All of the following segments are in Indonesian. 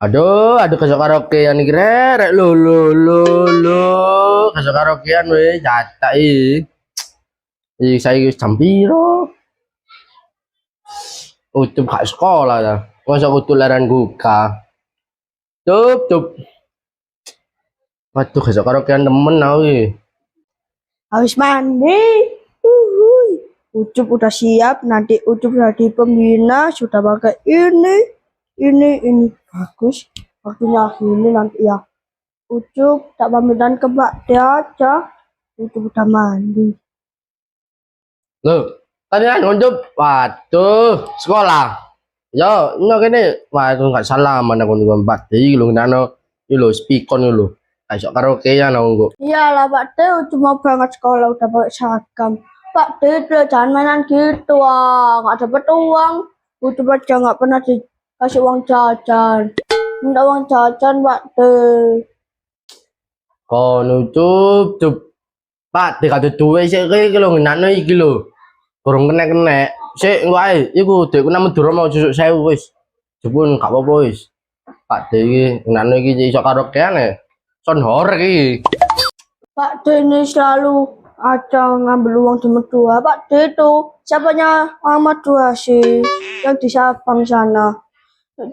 Aduh kesok karaokean iki rek lo kesok karaokean we jatah iki saya wis jam piro utuh gak sekolah ta masa utuh laran buka cup waduh kesok karaokean temen aku iki Habis mandi. Uhuy. Ucup udah siap, nanti Ucup jadi pembina, sudah pakai ini. Bagus. Waktunya gini nanti ya. Ucup tak pamitan ke Mbak Tia aja. Ucup udah mandi. lo kalian unjuk waduh sekolah yo no kene waduh gak salah mana aku numpak iki lho nano iki lho speakon lho kesok karaokean aku Iyalah Pak D, Ucup mau banget sekolah udah pakai seragam. Pak D, jangan mainan gitu nggak dapat uang. Ucup aja nggak pernah dikasih uang jajan. Minta uang jajan Pak D. kono cup Pak, dikate duwe sik iki lho ngenakno iki lho. Burung kena. Sik engko ae, iku dekku nang Madura mau jusuk 1000 wis. Jepun gak apa-apa wis. Pak D iki ngenakno iki iso karaokean e. Son horek iki. Pak D ini selalu aja ngambil uang di Madura. Pak D itu siapanya orang Madura sih yang di Sabang sana.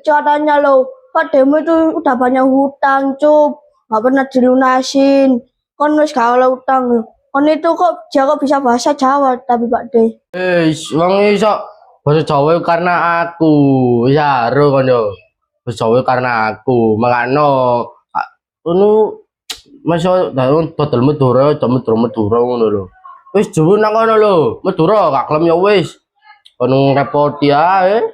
Caranya lo, Pak D itu udah banyak hutang, cup. Nggak pernah dilunasin. Kon wis gak oleh utang. Kon itu kok jago bisa bahasa Jawa tapi Pak D. Wong iso bahasa Jawa karena aku. Ya, ro kon yo. Bahasa Jawa karena aku. Makano ngono masa dodol Madura, Madura ngono lho. Wis jebul nang kono lho. Madura gak kelem ya wis. Kono repot ae.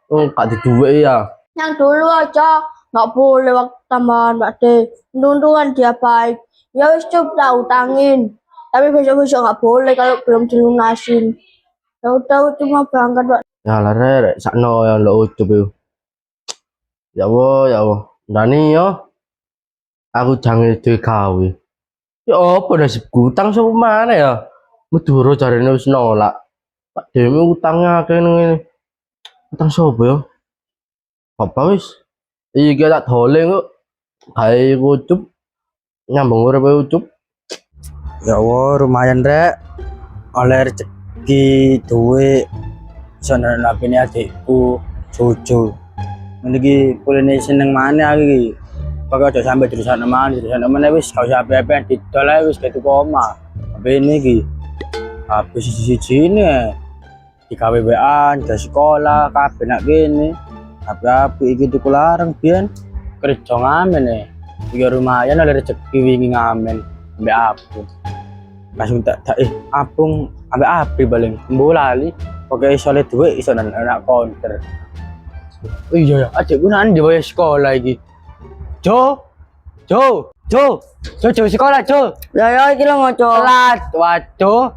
Gak diduwe ya. Yang dulu aja nggak boleh waktu tambahan Pak D. Untung-untungan dia baik. Ya wis cup lah utangin. Tapi besok-besok nggak boleh kalau belum dilunasin. Ya udah cuma berangkat Pak. Ya lah rek, sakno ya lo utup yo. Ya Allah. Dani yo. Aku jange duwe gawe. Ya apa nasibku utang sama mana ya? Madura jarene wis nolak. Pak Demi utangnya akeh ngene. Utang sapa ya? Apa wis? Iki tak doleng kok. Gawe ucup nyambung urip ucup. Ya Allah, lumayan rek. Oleh rezeki duwe sono napine adikku Jojo. Niki kulene seneng maneh iki. Pokoke aja sampe terusan maneh wis gak usah apa-apa didol ae wis ketu koma. Tapi ini iki habis siji-sijine digawe WA, di sekolah kabeh nak kene. Tapi iki tuku larang biyen kerja ngamen e. Ya lumayan oleh rezeki wingi ngamen mbek aku. Langsung tak apung ambek api paling lali pokoke iso le duwe iso nang anak counter. Oh iya ya, adikku nang di sekolah iki. Jo sekolah Jo. Ya iki lho ngoco. Telat. Waduh.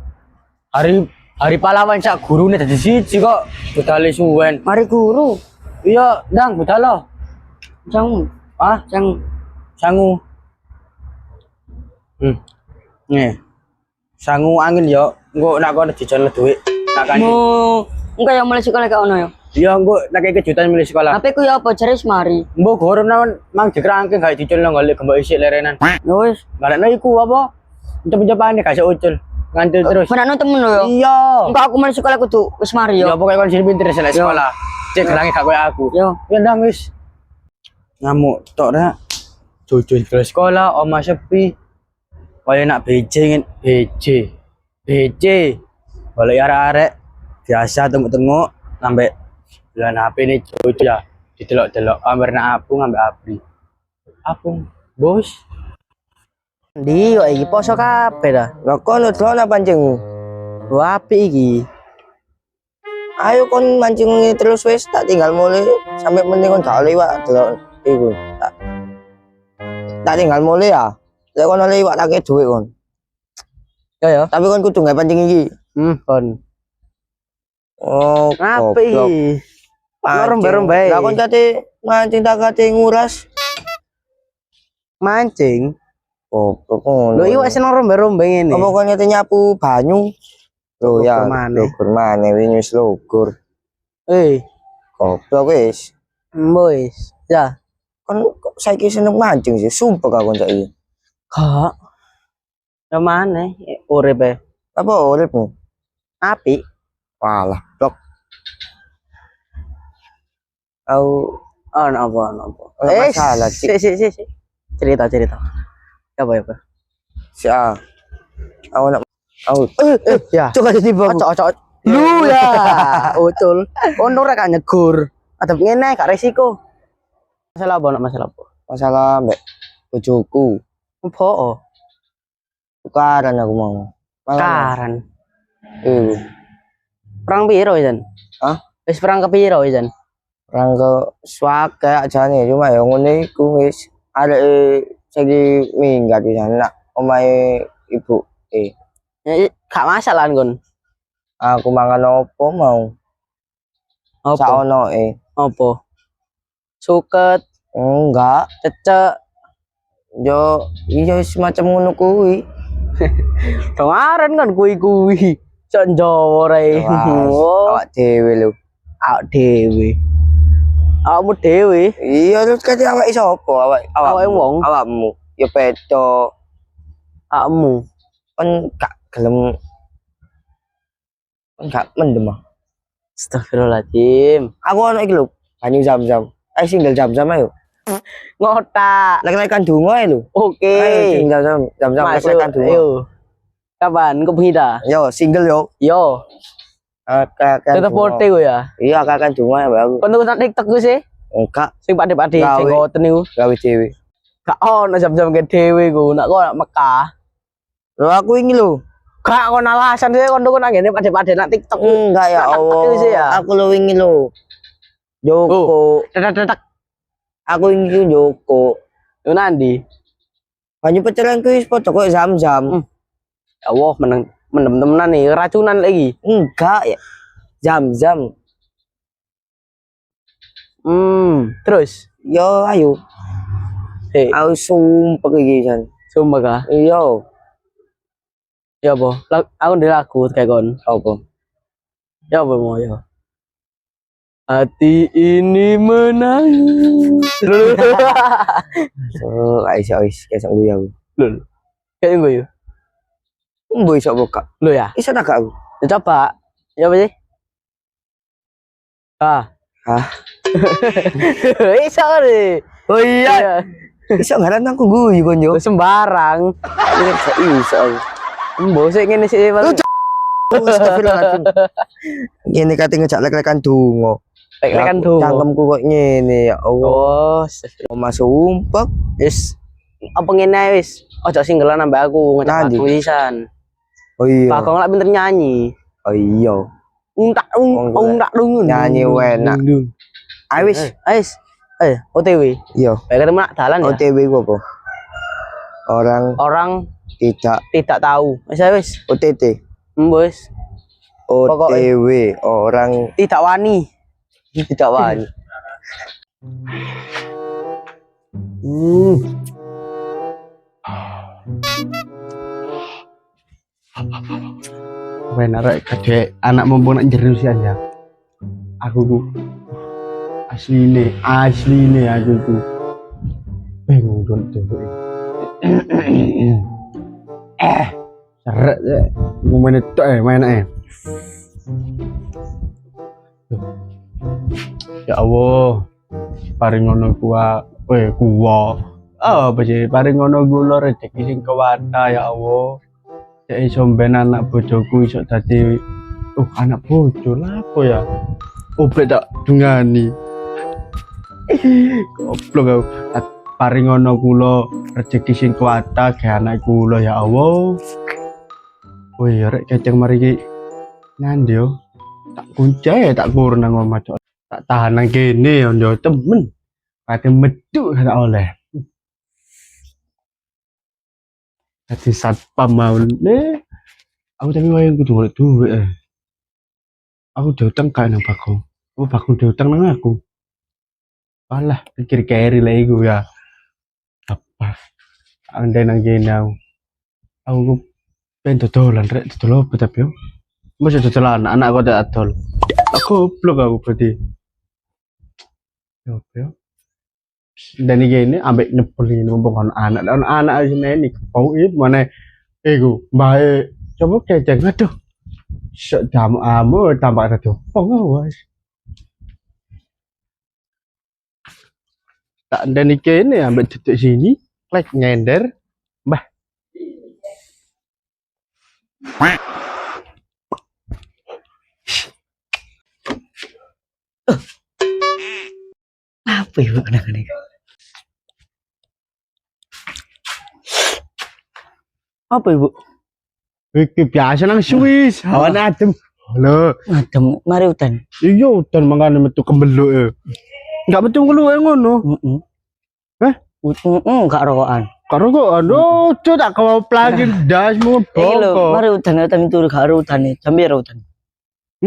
Hari pahlawan sak gurune dadi siji kok budale suwen. Mari guru. Iya, ndang budal lo. Jang. Ah, sangu. Nih. Sangu angin yo, engko nak kono dijon duit. Nak kan. Engko yang mulai sekolah gak ono yo. Iya, engko nak kejutan milih sekolah. Tapi ku yo apa jeres mari. Mbok goro nang mang dikrangke gak dicul nang golek gembok isik lerenan. Ya wis, Galekno iku apa? Ucap-ucapane gak ucul. Ngantil terus. menakno temen yo. Iya. Engko aku mulai sekolah kudu wis mari Ya yo. pokoke kon sing pinter selek sekolah. Cek gerange gak koyo aku. Yo. Ya ndang wis. Ngamuk tok rek. Jojo di sekolah, oma sepi. Kaya nak BC. Boleh arek-arek biasa tengok-tengok sampai bulan HP ini Jojo ya. Didelok-delok kamar nak apung ambek Apri. Apung, bos. Ndi kok iki poso kabeh dah. Lah kono delok pancingmu. Lho apik iki. Ayo kon mancing terus wis tak tinggal mulai sampai penting kon gak liwat delok iku. Tak tinggal mulai ya. Lek kon liwat tak duwe kon. Ya. Tapi kon kudu gawe pancing iki. Kon. Oh, Apik iki. Lorong-lorong bae. Lah kon kate mancing tak kate nguras. Mancing. Oh, ngono. Lho iwak seneng rombe-rombe ngene. Apa kon nyate nyapu banyu? Lho ya, Logur maneh wingi wis logur. Eh, Goblok wis. wis. Ya. Kon kok saiki seneng mancing sih, sumpah kakon saiki. Kok kemana urip e Apa uripmu? apik. Walah, blok. Aku Apa. Nggak masalah, Cik. Si. Cerita. Apa? si A. Aku nak Ya. coba jadi bang. Ocok. Lu ya. Ucul. Ono rek gak nyegur. Adep ngene gak resiko. Masalah apa? Masalah mbak bojoku. Apa? Tukaran aku mau. Karan. Iya. Perang piro Jan? Hah? Wis perang ke piro Jan? Orang ke swak kayak jane cuma yang ngene iku wis arek segi minggat di sana omahe ibu. Gak masalah kon. Aku mangan opo mau? Apa? Saono Apa? Suket, enggak. cecek, Yo iya semacam ngono kuwi. kemarin kan kui. Cok Jawa rae. Oh, Awak dhewe lho. awak dhewe. Awakmu dhewe. Iya terus kate awak iso apa? Awake wong. Awakmu. Ya beda. Awakmu. Kan gak gelem. Kan gak mendem. Astagfirullahaladzim. Aku ono iki lho, banyu zam-zam. Ayo single zam-zam ayo. Ngotak. Lek-lekan donga ae lho. Oke. Ayo single zam-zam Masuk. lek-lekan donga. Ayo. Kapan kau pergi dah? Yo single yo. Yo. Kakak. Tetap pote gue ya. Iya kakak donga ya aku. Kau tunggu TikTok gue sih. Enggak, Sing pade-pade Gawe. jenggoten niku. gawe dhewe. Gak ono jam-jam ke dhewe ku. Nak kok nak Mekah. Lho aku ini lho. Gak kon alasan sih kon nang ngene pade-pade nak TikTok. Enggak ya Nak Allah. tak sih ya. Aku lho wingi lho. Joko. Tetek. Aku wingi ku Joko. Yo nandi. Banyu pecelan ku wis padha koyo zam-zam. Ya Allah mendem temenan nih racunan lagi. Enggak ya. Zam-zam. Terus. Yo ayo. Hei, Aku sumpah iki jan. sumpah kah? Iya. Ya apa? Aku ndek lagu kayak kon. Apa? Ya apa mau ya? Hati ini menangis. So, wis kesek gue aku. Lul. Kayak gue ya. Mbok iso buka. Lu ya. Iso tak aku? Ya coba. Ya apa sih? Hah? Iso deh. Oh iya. Iso ngaran aku guyu kon yo. Sembarang. Iso. Mbok sik ngene sik. Astagfirullahaladzim. Gini kate ngejak lek-lekan donga. Lek-lekan donga. Cangkemku kok ngene ya Allah. Oh, Mas sumpah. wis apa ngene ae wis. Ojo singgelan ambek aku ngejak Nanti. tulisan. Oh iya. Pak lak pinter nyanyi. Oh iya. Untak dung. Nyanyi enak. Ayo wis. Ais. OTW. Iya. Baik ketemu nak dalan ya. OTW ku apa? Orang Tidak tahu. Wis. OTT. Wis. OTW orang Tidak wani. tidak wani. Benar kadek anak mumpung nak jerusian ya. Aku ku asli nih aku ku bingung don tuh. Seret ya. Mau main itu main Ya Allah. Paring ngono kuwa. Apa sih paring ngono gula rezeki sing kewata ya Allah. Ya iso ben anak bojoku iso dadi anak bojo lah apa ya. Oblek tak dungani. Goblok aku. Paring ngono kula rezeki sing kuwata ge anak kula ya Allah. Woi rek keceng mari iki nandi yo. Tak kunci tak kur nang omah cok. Tak tahan nang kene yo temen. Kate meduk gak oleh. Dadi satpam mau ne. Aku tapi wayang kudu golek duit Aku diutang kae nang Bagong. Apa Bagong diutang nang aku? Alah, pikir keri lah iku ya. Apa? Andai nang kene aku pengen dodolan rek dodol apa tapi yo. Mesti dodol anak kok tak adol. Aku goblok aku berarti. Yo. dan ini ambek nyebelin mumpung anak sini kau itu mana ego baik coba keceng aduh sedam amu tambah satu pengawas tak dan ini ambek titik sini like nyender bah Apa ibu kenangan ini? Apa ibu? iki biasa nang Swiss hawan adem halo Adem, mari hutan. iya dan mangane metu kembeluk ya enggak betul ngono ngono Hah? Gak rokokan. karo kok aduh tak kau pelagi dasmu Iki lho, bongko mari hutan turu gak hutan nih. Jambir hutan.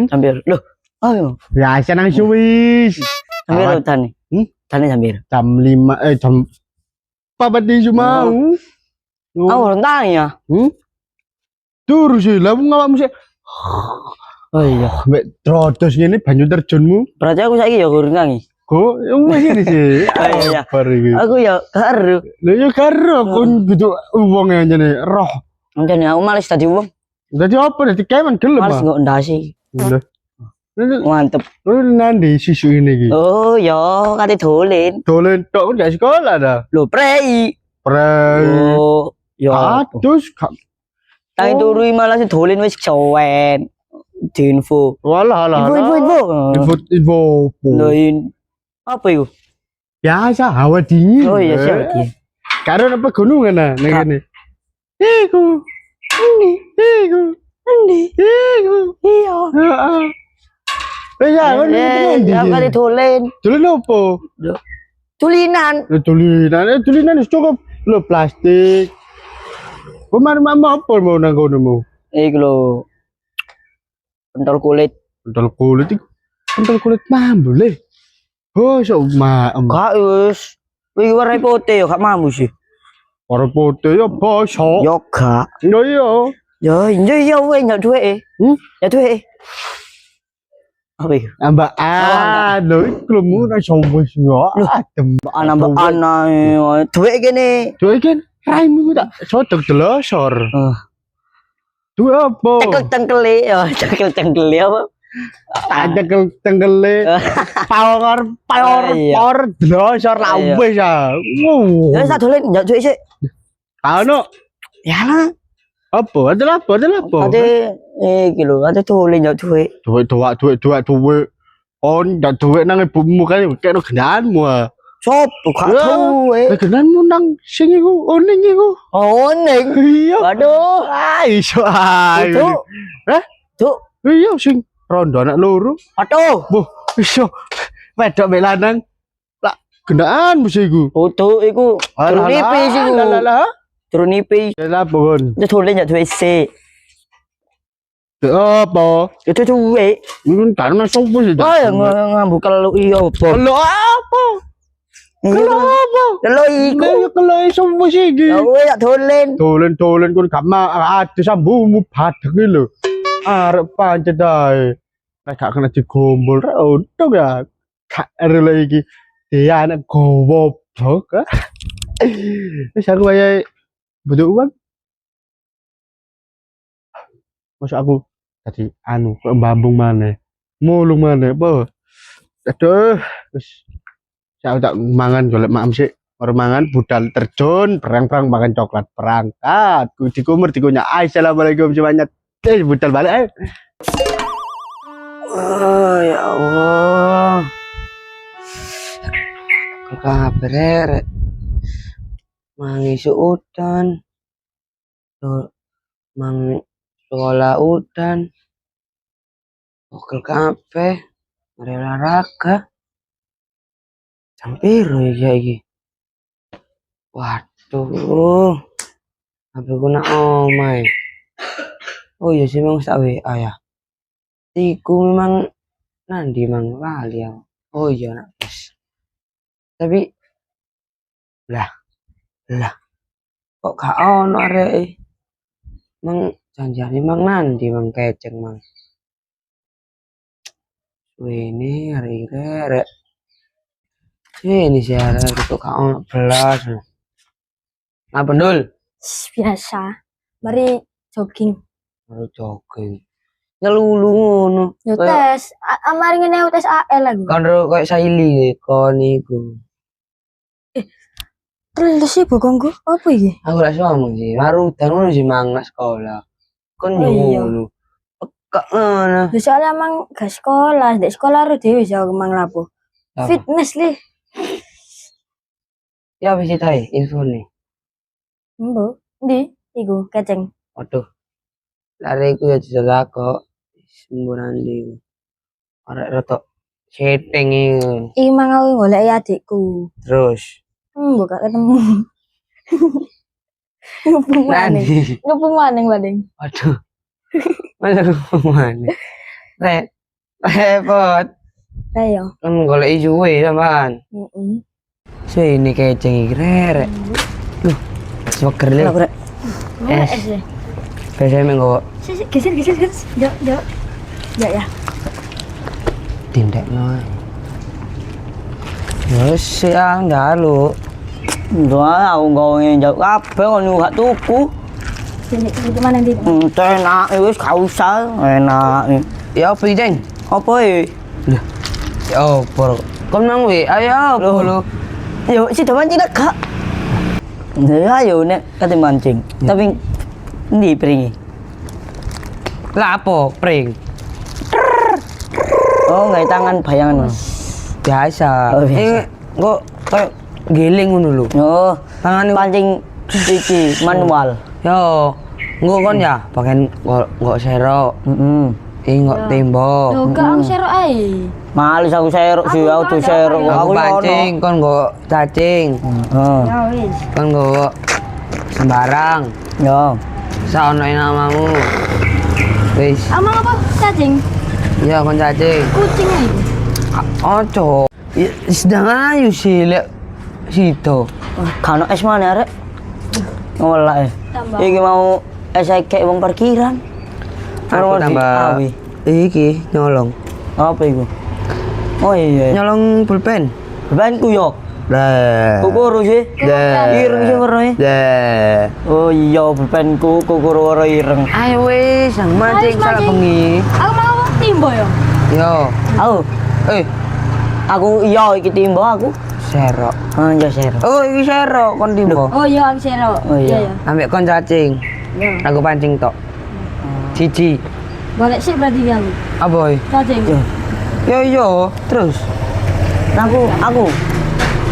Jambir. Loh, ayo. biasa nang Swiss Jambir Awat. hutan nih. Hutan jambir. jam 5 jam papat di mau Oh, rentan ya. tur sih lah ngawak musik Oh iya. mbek trotos ngene banyu terjunmu Berarti aku saiki ya kurang ngangi. kok ngene sih Oh iya. bar iki Aku ya karo. lha ya karo kon gitu wong ngene roh Mungkin aku males tadi wong. dadi apa dadi kemen gelem Males ah nggak ndasi. Mantep. lu nanti susu ini iki Oh ya, kate dolen. dolen tok kan gak sekolah dah Lho, prei. prei Oh, ya. atus Tangi turu malah si dolen wis kewen. Di info. walah lah info Loin. Apa itu? biasa hawa dingin Oh iya siapa dia? karena apa gunungan nah ngene iku iku Iya. heeh ya kan Ya kali dolen. dolen opo Tulinan. tulinan wis cukup lo plastik kemarin mama apa mau nang kono mau Iku lho. Pentol kulit. pentol kulit mambu le oh so Gak wis. Iki warna putih ya gak mampu sih. ora putih ya bosok Yo gak. iya Ya iya weh nyak duwe. Ya duwe. Apa itu? ambak lho iku lho murah sombong yo adem Anak duwe kene. duwe kan raimu tak sodok delosor duwe apa Cengkel-cengkele ya, cengkel-cengkele apa? ada tenggele power delosor lah Iya. wis ya Ya sak dolen nyak duwe sik. ano Ya lah. apa adalah Ate iki lho, ate dolen nyak duwe. duwe on dak duwe nang ibumu kan kene genanmu ah Sopo gak Ya. duwe. genanmu nang sing iku oning iku Oh ning. iya Waduh. iso ae Itu. Hah? Cuk. iya sing rondo anak loro Aduh. boh iso wedok mek lanang lah genaan mesti iku Foto iku turun nipis iku. Turun nipis. lah pun Itu dolen nyak duwe sik. apa Itu duwe. ini karena sopo sih Oh ya ngambu kalau iya apa? lo apa Kalau apa Lelo iku. Lah kalau sopo sih iki Ya kowe ya dolen. dolen kon gak ada sambumu padek iki lho arep pancet ae nek gak kena digombol rek untung ya gak rela iki dia anak goblok wis aku wayahe butuh uang masa aku tadi anu kok mbambung maneh mulung maneh apa aduh wis saya tak mangan golek mak sik orang mangan budal terjun perang-perang makan coklat perangkat ku dikumur dikunya assalamualaikum semuanya budal balik ayo Oh ya Allah. Kabar mangi udan. Mang sekolah udan. Okel kabeh. Mari olahraga. Hampir ya iki. Waduh. Apa guna omai. Oh iya sih memang tak WA ya. Iku memang nandi mang lali ya. Oh iya nak bos. Tapi lah kok gak ono arek mang janjane mang nandi mang keceng mang. Wene arek Ini siaran itu kau belas. Apa Dul? Biasa. Mari jogging. Baru jogging. Ngelulu ngono. Yo Kayak- tes, mari ngene tes AL aku. Kan kayak Saili kon iku. Terus sih bokongku, apa iki? Aku gak ngomong sih, baru ngono sih mang nang sekolah. Kon Oh, iya. ngono. Kok ngono. Ya soalnya emang gak sekolah, di sekolah harus dewe sih aku mang lapo. Apa? Fitness li. Ya wis tae info nih. Mbok, ndi? Iku keceng. Waduh. Lari ku ya jajal kok. Semburan di. Arek rotok setting iki. Iki mang aku golek adikku. Terus Mbok gak ketemu. Ngupung maning. nanti. Ngupung maning bading. Waduh. Masa kemana? Repot. Ayo. Kan golek ijuwe sampean. Heeh. Sih ini keceng iki rek. Loh, seger le. Lah, Brek. Es. Es. Biasanya menggo Sik, geser. Ya. Ya. tindak no. Wes siang dalu. Doa aku ngomongin jauh kabeh kon gak tuku. Sik mana ndi? Enak wis gak usah enak. Ya apa iki, Apa iki? Ya apa? Kon nang we, ayo apa lu? Yo si mancing nak gak. Ya ayo nek kate mancing. Tapi ndi pringi? Lah apa, pring? Oh, ngai tangan bayangan. Biasa. Oh, biasa. Kok kayak giling ngono lho. Oh, Tangane pancing iki manual. yo, engko kon ya pakai nggo serok. Heeh. Nggo tembok. Yo gak aku serok ae. Males aku serok sih, aku tuh serok. Aku Aku pancing, kon nggo cacing. Heeh. Ya wis. Kon nggo sembarang. Yo. Saono namamu. Wis, Amang apa? Cacing. ya kon cacing. Kucing ae. Ojo. Sedang ayu sih lek situ. Kano es mana rek? Ngolak Tambah. Iki mau es kayak wong parkiran. Aku tambah Awi. iki nyolong. Apa iku? Oh iya. Nyolong pulpen. Banku yo. Lah. Kukuru sih. Dah. Ireng sih warnanya. Dah. Oh iya pulpenku kukuru warna ireng. Ayo wis, sang mancing salah bengi. Aku mau timbo yo. Yo. Aku Eh, iya iki timbo aku. serok. Ah ya ser. Oh, iki serok kon timbo. Oh iya aku serok. Oh, iya. Ambek kon cacing. Iya. Aku pancing tok. Cici. Boleh sih berarti aku. Aboy. Cacing. Yo, terus. Aku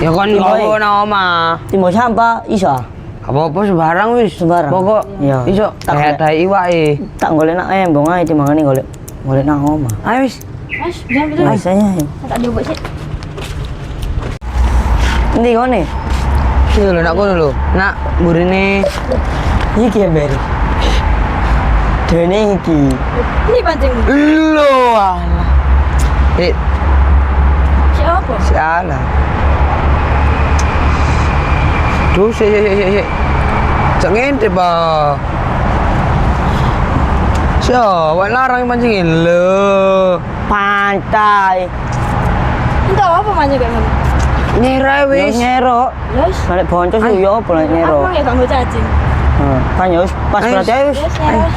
Ya kon Timbo, nggawa nang omah. timbo sampah iso. Apa-apa sembarang wis. Sembarang. Pokok Iya. iso Tak kayak golek. ada iwake. Tak golek nak embong ae timbangane golek nang omah. Ayo wis. Mas, jangan betul. Biasanya. Tak diobok sih. Endi kone? Iki lho nak kono lho. Nak burine Iki ember. Dene iki. Ini pancing. lho alah. Siapa? Salah. Duh, sik. Jangan ngente, Ba. Siapa larang mancingin lho. Pantai. Entah apa manja kayak mana. Nyerah Wis wis. nyerok. Yes. Balik boncos yo apa lek Aku nyerok. mang ya gak mau cacing. Kan ya wis pas Ayo. berarti ae wis. Yes, yes.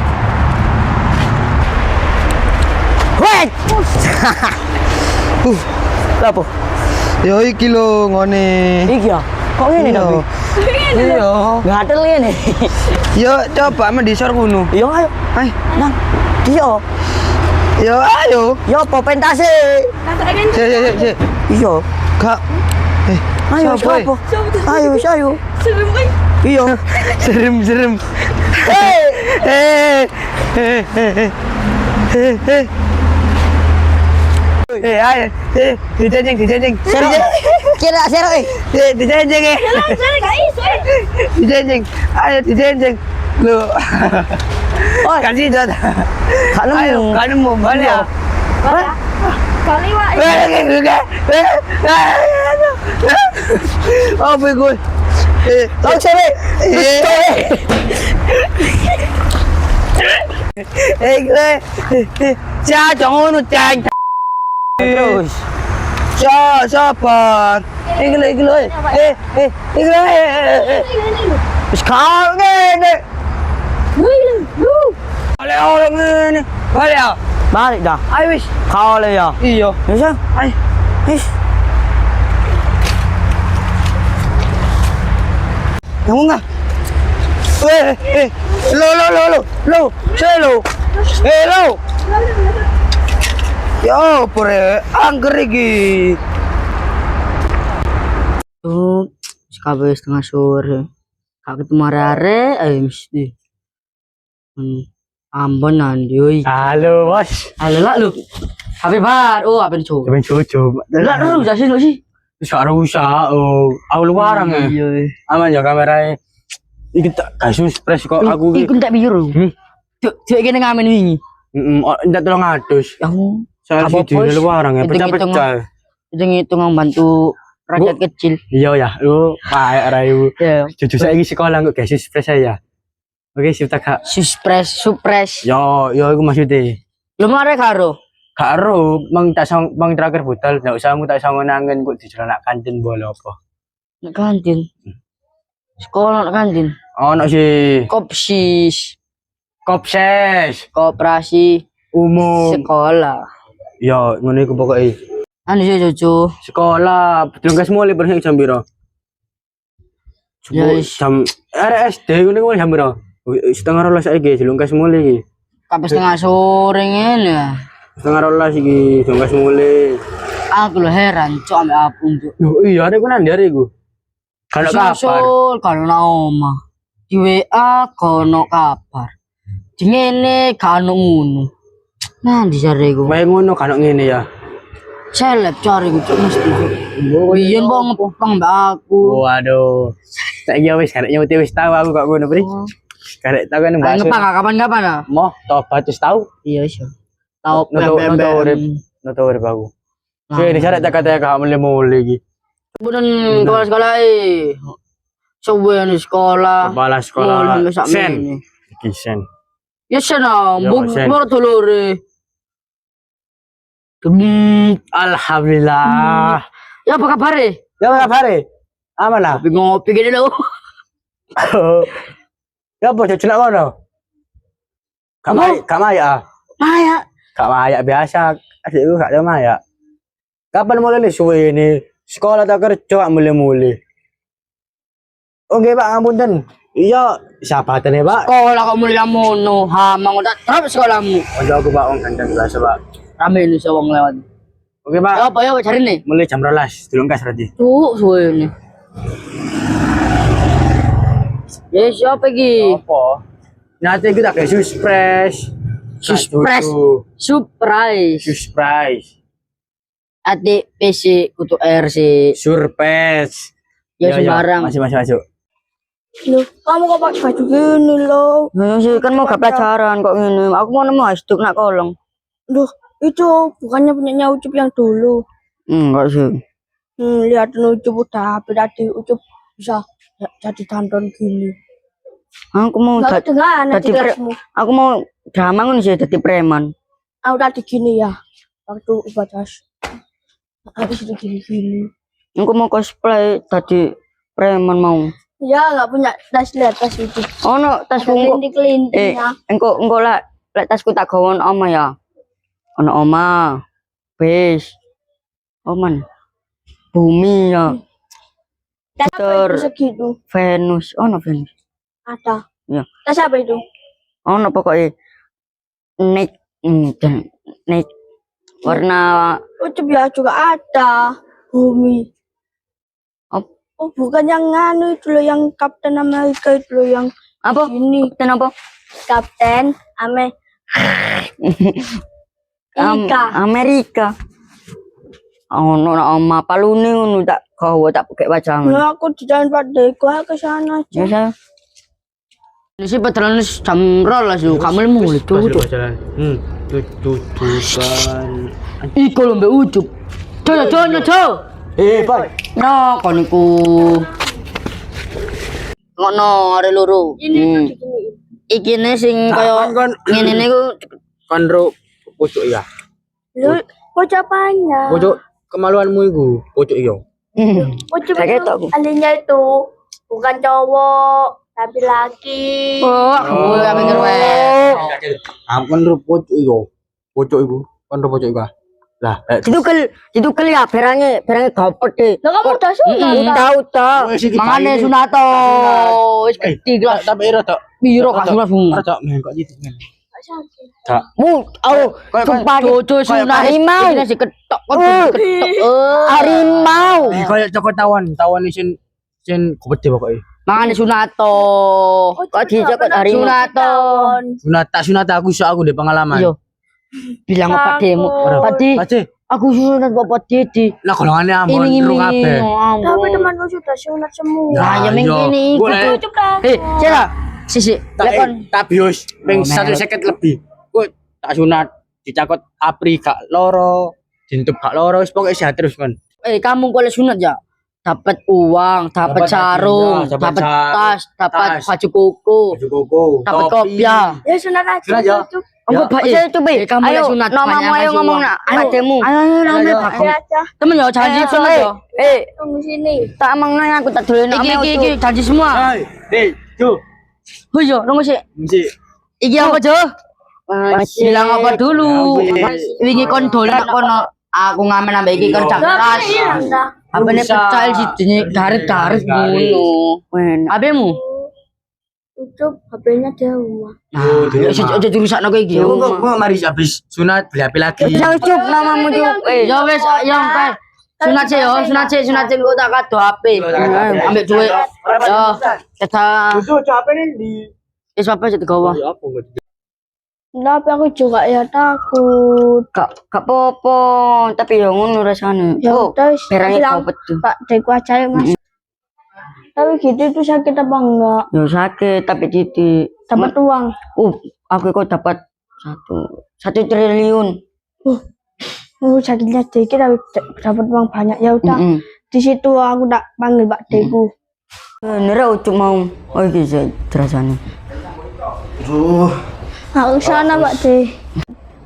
Wet. Lapo? Yo iki lho ngene. Iki ya. Kok ngene tapi? Iya. Gatel ngene. Yo coba mendisor ngono. Yo ayo. Ayo. Nang. Yo. Yo ayo. Yo apa pentase? Nanti kan. Sik. Iya. Gak. Ayo Siapa, siapa? Ayo ayo. Sebelum kan. Iya. Serem. Hei. Ayo. Dijajeng. Serok. Kira serok eh. Dijajeng. Saya gak iso. Dijajeng. Ayo dijajeng. Lho. Oi. Kasih jat. Gak nemu. Ayo, kan mau balik ya. Kali wak. Apa gue? Laut cewek. gue. Cha, jangan ngono, Cang. Terus. Sabar. Iki lho. Iki lho. Wis kau ngene. Oleh ngene. Balik ya. Balik dah. Ayo wis. Kau le ya. Iya. Bisa? Ayo. Wis. Kamu enggak? Lo. Selo. Lo. Ya, pure angger iki. Tuh, kabeh setengah sore. Kak ketemu are mesti. Ambon nanti oi. Halo, Bos. Halo lah lu. Apa bar? Oh, apa nih coba? Coba coba. Lah lu jasin lu sih. Sekarang usaha, aku luarang ya. Iya. Aman ya kamera. Iki tak kasus press kok aku Ikut tak biru. Cuk kene ngamen wingi. ndak tolong ngatus. Yang Saya Apa, sih di Bos? luarang ya, Hitung-hitung. pecah-pecah. itu ngitung membantu rakyat kecil. Iya ya, lu paek rayu. Ya. Jujur saya ini sekolah nggak kasus press saya. Oke, sip tak kak. Supres. Yo, aku maksudnya. Lu mare karo. Karo, mang terakhir butal, nggak usah mu tak sama nangen kok di jalan kantin boleh apa. Nek kantin. Sekolah nek kantin. Oh, no sih. Kopsis, Kopses, koperasi umum. sekolah. Yo, ngono iku pokoke. Anu sih cucu. Sekolah, betul guys mulai berhenti jam piro? Ya, Jam RSD ngono iku jam piro? Setengah 12 saiki, jelungkas mulai iki. Kabeh setengah sore ngene. Setengah 12 iki, jelungkas mulai. Aku lo heran cok ambek apun cok. Yo iya, ada ku nang ndare iku. Kalau kabar. Susul kalau na oma. Di WA kono kabar. Di ngene kano ngono. Nah di sare iku. Wae ngono kan ngene ya. Seleb cari ku cok mesti cok. Biyen bang ngepang mbak aku. Waduh. Saiki wis karek nyuti wis tahu aku kok ngono, Pri. Karek tahu kan bahasa. Ngepang kapan-kapan ah? Moh tobat wis tahu. Iya sih. Tahu Noto urip, noto urip aku. Sing disarek tak kata gak mulai-mulai iki. Kemudian kepala sekolah sebuah di sekolah. Kepala sekolah. Mulai sak Sen. mene. Iki sen. Ya sana, Ya, buk Sen. baru telur. Alhamdulillah. Ya apa kabar? Ya apa kabar? Aman lah. Ngopi ngopi gini lo. Ya apa cecak ngono? Kamaya. Maya. Kamaya biasa. Adikku gak ada maya. Kapan mulai nih suwe ini? Sekolah tak kerja mulai-mulai. Oke Pak, ngapunten. Iya, siapa tane Pak? Sekolah kamu lihat mono, hamang udah terus sekolahmu. Ojo aku Pak, wong gandeng biasa Pak. Rame ini sewang lewat. Oke Pak, Ya apa ya cari nih? mulai jam 12, delong kas berarti. Tuh suwe ini. Ya siapa lagi? Apa? Nanti kita kayak surprise. Surprise. Surprise. Surprise. Adik PC kutu RC. Surprise. Ya sembarang. Masih masuk. Loh, kamu kok pakai baju gini loh? Ya sih kan mau ke pelajaran kok ini. Aku mau nemu hashtag nak kolong. Loh, itu bukannya punyanya Ucup yang dulu. Enggak sih. Lihat Ucup udah tadi Ucup bisa jadi dandan gini. Aku mau Enggak dengan tadi nanti kelasmu. aku mau drama ngono sih jadi preman. Aku tadi gini ya. Waktu upadas. Habis itu gini-gini. Aku mau cosplay tadi preman mau. Ya, nggak punya tas, lihat tas itu. Oh no, tas Ada bungku. kelinting-kelintingnya. Engko lah tasku tak gawon oma ya. Ono oma. Bes. Oman. Bumi ya. Tas apa itu Ter- segitu? Venus. Ono Venus. Ada. Ya. Tas apa itu? Ono pokoknya Nick. Nick. Warna Ucup ya juga ada. Bumi. Apa? Oh, bukan yang nganu itu loh, yang Kapten Amerika itu loh, yang apa? ini. Kenapa? Kapten Amerika. Ono na oma palune ngono tak gawa tak pakai wajangan. Nah, aku di jalan Padeko ke sana aja. Ya saya. Ini sih padahal jam 12 yo, kamu mulai tuh. Jalan. Tutupan. Iku lombe ucup. Jo. Pak. No, kon iku. Ngono are loro. Ini diginiin. Iki ne sing kaya Kon ngene niku kon ro pucuk ya. Lu pocapannya. Pucuk kemaluanmu iku, pucuk iyo. Ucup Kayak itu, gitu aku. alinya itu bukan cowok tapi laki. Oh, aku gak mikir Ampun ro pocok iku. Pocok iku. Kon ro pocok iku. Lah, Itu kel ya berangnya gopet deh. Lah kamu udah sunat. Tahu. Mangane sunato. Wis gede lah. tapi rada Biro kasunat sunat. rada mengkok gitu kan. Sumpah jojo sunat harimau. Iki sing ketok kon ketok. Harimau. Kayak cokot tawan isin gede pokoke. Mangane sunato. Kok dijokot harimau. Sunat aku iso aku ndek pengalaman. Iya. Bilang apa demo. Padi. Pade, Aku sunat bapak Didi. lah golongane ambon ro kabeh. Tapi temanku sudah sunat semua. Nah, ya ming ini ikut tuh. Ucup dah. Cila. Sisi. Lekon. Tak bius ping 150 lebih. Kok tak sunat dicakot apri gak loro, dintup gak loro wis pokoke sehat terus kan. Kamu kalau sunat ya dapat uang, dapat Dapat sarung, hadiah, dapat dapat tas, dapat tas. baju koko, Baju koko, dapat topi. kopiah. Ya sunat aja. Sunat ya. Ucup. Enggak baik. Saya coba. Kamu ayo sunat. Namamu ayo ngomong nak. Ayo. Ayo. Ayo aja. Temen ya janji sunat ya. Tunggu sini. Tak emang nanya aku tak dolen nama. Iki janji semua. Hei, Jo. Oh iya, nunggu sih. Mesti Iki apa Jo? Bilang apa dulu? Wingi kon dolan kono. Aku ngamen ambek iki kon cakras. Apa nih pecah sih garis ngono. Abemu? Ucup HP-nya di rumah. Aja dirusakno kowe iki. kok mari habis sunat beli HP lagi. Jangan cup namamu cup. Ya wes yang kae. Sunat sih kok tak kado HP. Ambil duit. Yo, kita Jo, HP ini di wis apa sih gawa. apa enggak? Tapi aku juga ya takut. Gak apa-apa, tapi ya ngono rasane. Ya udah wis, berangnya bilang, kau betul. Pak Deku aja ya Mas. Tapi gitu itu sakit apa enggak? Ya sakit tapi titik. Dapat uang. Aku kok dapat 1 triliun. Sakitnya dikit tapi dapat uang banyak. Ya udah. Di situ aku tak panggil Pak Deku. Nera ucuk mau. Oh iki rasane. Aduh. Aku sana Pak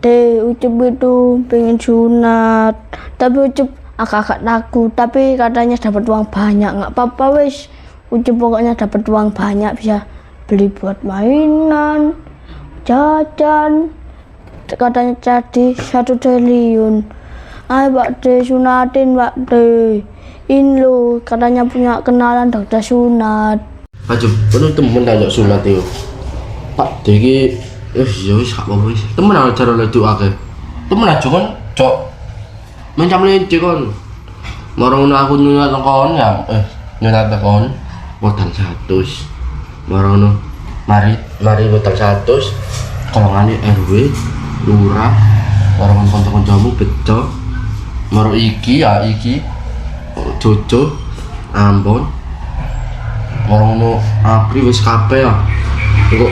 De. Ucup itu pengen sunat. Tapi Ucup agak takut. Tapi katanya dapat uang banyak. Nggak apa-apa wis. Ucup pokoknya dapat uang banyak bisa beli buat mainan, jajan. Katanya jadi 1 triliun. Ayo Pak De sunatin Pak De. In lo katanya punya kenalan dokter sunat. Aja, penuh temen aja sunat itu. Pak Diki, ya wis gak apa-apa wis. Temen aja cara leduk akeh. Temen aja kan, cok. Mencam leceh kon. Marang aku nyunat kon ya, nyunat kon modal 100. Marang mari modal 100. Kolongane RW, lurah, marang kanca-kancamu beco. Marang iki Jojo, Ambon, orang Apri wis kabeh ya. Kok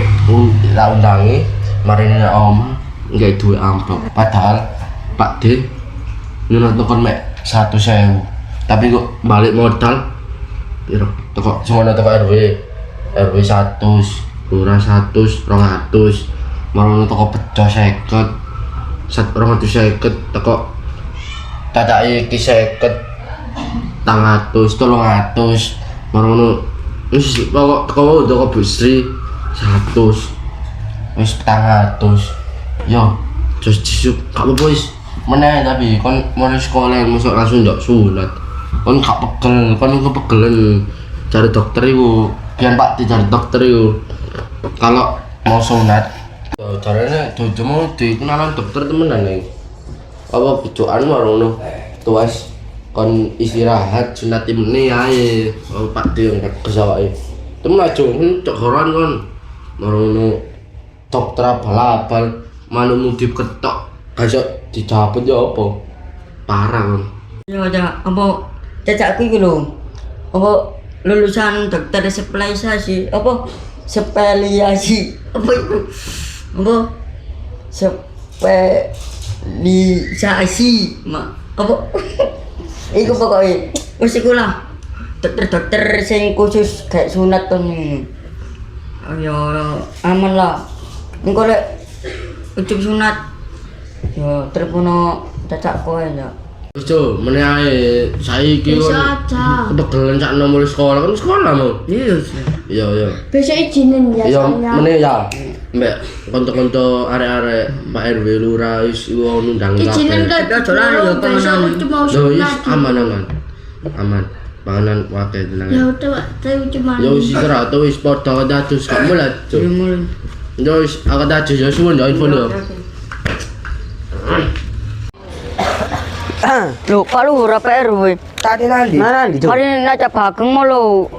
tak undangi, marine om nggak duwe amplop. Padahal Pak D nyunat kon mek 100.000. Tapi kok balik modal piro? Teko semono teko RW 100, lurah 100, 200. Marang teko beco 50. 250 teko cacake iki 50. 300, 300, marang wis pokok teko Busri 100, wis 400. Yo, terus disuk gak apa-apa wis meneh tapi kon mulai sekolah masuk langsung ndak sunat. Kon gak pegel, kon kepegelen cari dokter iku. Biar Pak dicari dokter iku. Kalau mau sunat, yo caranya Jojo mau dikenalan dokter temenan iki. Apa bidokan warono. Tuas kon istirahat sunat imene ae Pak D yang kesawake temen aja cok horan kon marono dokter abal-abal manumu diketok gak dicabut ya apa parah kon Ya ada apa cacakku iki lho. Apa lulusan dokter spesialisasi apa spesialisasi apa itu? Apa spesialisasi apa iku pokoknya wis iku lah dokter sing khusus kayak sunat to nih. Ya aman lah. Engko lek ucap sunat ya terpono cacakku ae ya. Cuk, meneh ae saiki Bisa kon aja. kepegelan sakno mulai sekolah kan sekolah mau. Iya. Iya. Besok izinin ya Iya, soalnya. meneh ya. Mbak kanca-kanca arek-arek Pak RW lurah wis ngundang Izinin kabeh. ke dolan ya besok cuma Loh, wis sunat. aman. Panganan wae tenang. Ya udah Pak, saya cuma. Ya wis istirahat wis padha dados gak mulai, Cuk. Ya wis aku dados ya suwun ya info yo. Lho, Pak Luhur apa RW? Tadi nanti. Mana di Hari ini aja Bagong mau lo,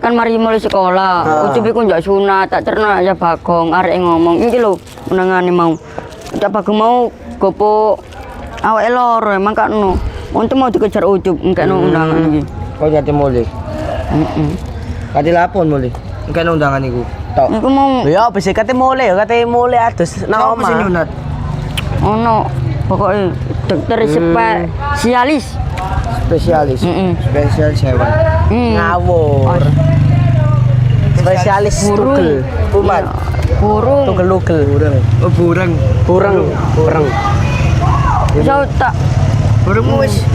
kan mari mulai sekolah. Ucup iku njak sunat, tak cerna aja Bagong, arek ngomong, iki lho menangane mau. Aja Bagong mau gopo awake loro emang kan no. Untuk mau dikejar Ucup, engkekno undangan iki. Kau jadi mulai. Heeh. Kati lapon mulai. Kan undangan iku. Tok. Iku mau Ya apa sih kate mulai adus nang omah. Sing nyunat. ono pokoknya dokter spesialis. Spesialis. Spesialis hewan. Hmm. Ngawur. Spesialis tugel. Kumat. Burung. Tugel-tugel. Oh, bureng. Bisa tak Bureng wis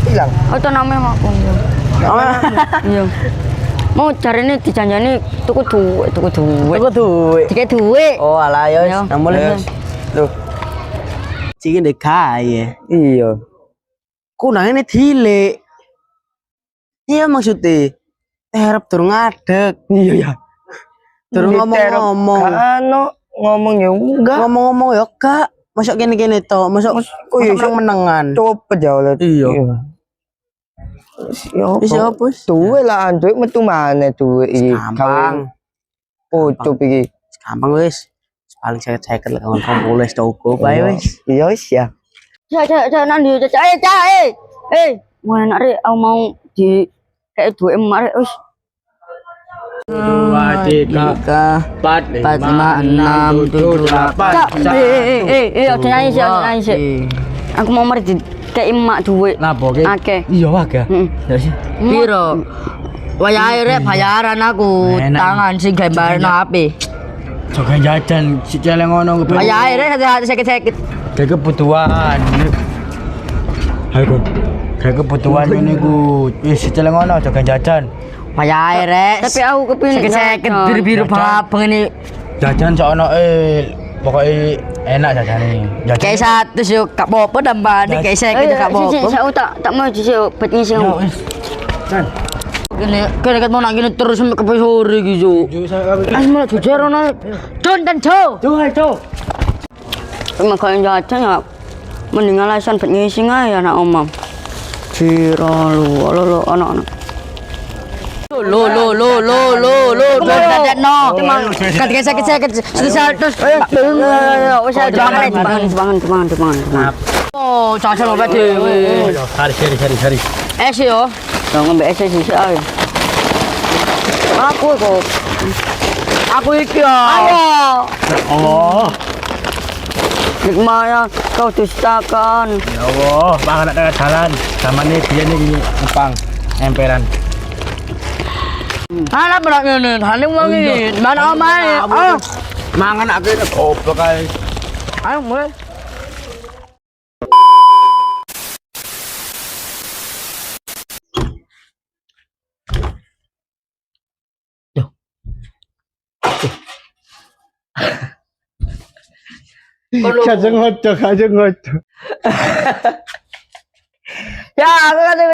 hilang. itu namanya makung. Iya. Mau cari ini dijanjani tuku duit. Tuku duit. Tiga duit. Oh, alah ya. Ayo. Namun Loh. Sing ndek kae. Iya. Kunang ini dilek. Iya maksudnya. Harap durung ngadeg. Iya ya. Durung ngomong-ngomong. Ngomong ya enggak. Ngomong-ngomong ya kak. Masuk gini-gini toh. Masuk menengan. Cepet jauh. Iya. Bisa apa? Duit lah, duit metu mana duit iki. Gampang. Ucup iki. Gampang wis. Paling saya lah kawan polis toko bae wis. Iya wis ya. Cak nanti cak. Mau enak rek, aku mau di kayak duit emak rek wis. 2, 3, 4, 5, 6, 7, 8. Ojo nyanyi sih. Aku mau mari di kayak emak duit. Napa ki? Akeh. Iya wae. Heeh. Ya sih. Piro? Wayahe rek bayaran aku, Enak. tangan sing gambarno HP. Jogo jajan si celeng ngono ku. Wayahe rek sakit-sakit. Kayak kebutuhan. Ayo Gun. Kayak kebutuhan ini ku. Si celeng ngono jogo jajan. Wayahe rek. Tapi aku kepengin sakit biru-biru abang ini. Jajan sono pokoknya enak jajane. Kayak 100 yo gak apa-apa tambah kayak sakit gak apa-apa. Saya tak mau sih obat ngisi. Ya wis. Kan. Gini, kayak mau nak gini terus sampai ke sore gitu. Malah jujar ono. Don dan Jo. Emang kalian jajan ya mending alasan buat ngisi aja anak omam. Cira lu anak-anak. Lo dadak no. Ketika sakit terus wis dipangan. Oh, caca obat dhewe. Hari. Es yo. Dong ngombe es sih ae. Aku kok. Aku iki ya. Ayo. Allah. Nikmaya kau dustakan. Ya Allah, pangan ada jalan. Zamane biyen iki ngepang emperan. Ana berak ngene, hane wong iki. Mana omahe? Ah, Mangan akeh goblok kae. ayo mulai. Kajeng ngoco. Ya, aku kata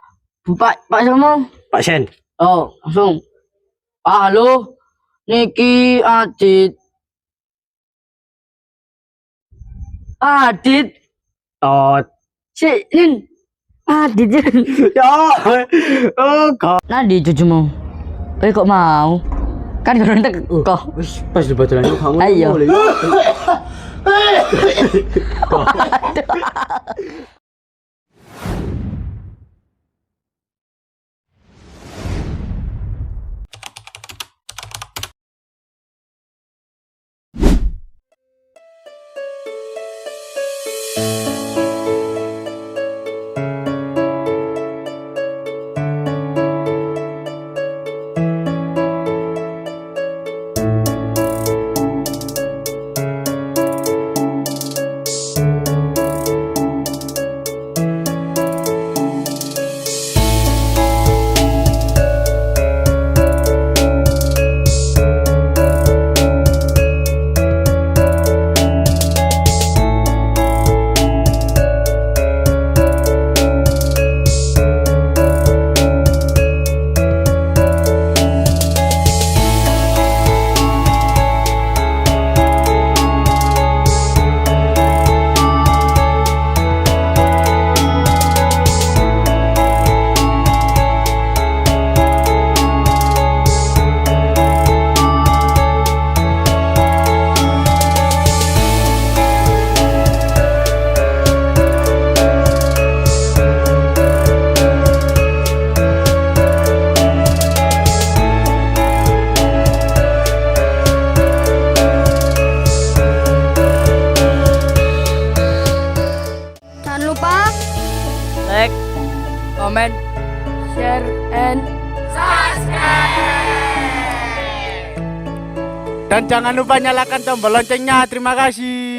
Pak Somo. Pak Sen. Oh, langsung. Pak, halo. Niki Adit. Oh, Si, Nin. Adit. ya. Oh, kok. Nadi cucumu. Kok mau? Kan kurang kok. Wis pas dibacalan kamu. Ayo. Jangan lupa Like, comment, share, and Dan jangan lupa nyalakan tombol loncengnya. Terima kasih.